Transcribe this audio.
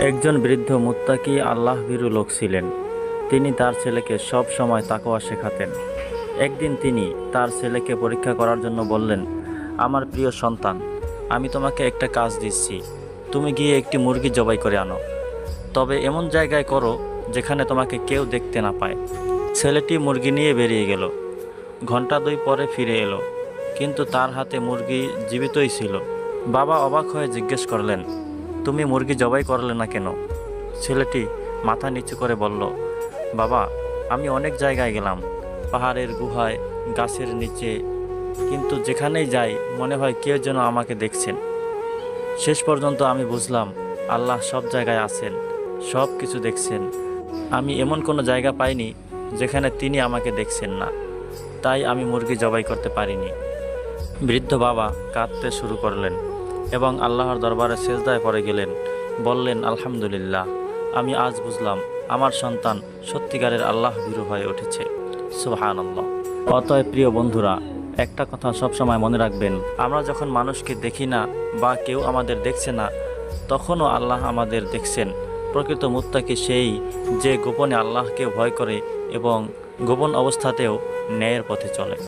একজন বৃদ্ধ মুত্তাকি আল্লাহ ভীরু লোক ছিলেন। তিনি তার ছেলেকে সব সময় তাকওয়া শেখাতেন। একদিন তিনি তার ছেলেকে পরীক্ষা করার জন্য বললেন, আমার প্রিয় সন্তান, আমি তোমাকে একটা কাজ দিচ্ছি। তুমি গিয়ে একটি মুরগি জবাই করে আনো, তবে এমন জায়গায় করো যেখানে তোমাকে কেউ দেখতে না পায়। ছেলেটি মুরগি নিয়ে বেরিয়ে গেল। ঘন্টা 2 পরে ফিরে এলো, কিন্তু তার হাতে মুরগি জীবিতই ছিল। বাবা অবাক হয়ে জিজ্ঞেস করলেন, তুমি মুরগি জবাই করলে না কেন? ছেলেটি মাথা নিচু করে বলল, বাবা, আমি অনেক জায়গায় গেলাম, পাহাড়ের গুহায়, গাছের নিচে, কিন্তু যেখানেই যাই মনে হয় কেউ যেন আমাকে দেখছেন। শেষ পর্যন্ত আমি বুঝলাম আল্লাহ সব জায়গায় আছেন, সব কিছু দেখছেন। আমি এমন কোনো জায়গা পাইনি যেখানে তিনি আমাকে দেখছেন না, তাই আমি মুরগি জবাই করতে পারিনি। বৃদ্ধ বাবা কাঁদতে শুরু করলেন এবং আল্লাহর দরবারে সেজদায় পড়ে গেলেন। বললেন, আলহামদুলিল্লাহ, আমি আজ বুঝলাম আমার সন্তান সত্যিকারের আল্লাহ ভীরু হয়ে উঠেছে। সুবহানাল্লাহ। অতএব প্রিয় বন্ধুরা, একটা কথা সবসময় মনে রাখবেন, আমরা যখন মানুষকে দেখি না বা কেউ আমাদের দেখছে না, তখনও আল্লাহ আমাদের দেখছেন। প্রকৃত মুত্তাকি সেই যে গোপনে আল্লাহকে ভয় করে এবং গোপন অবস্থাতেও ন্যায়ের পথে চলে।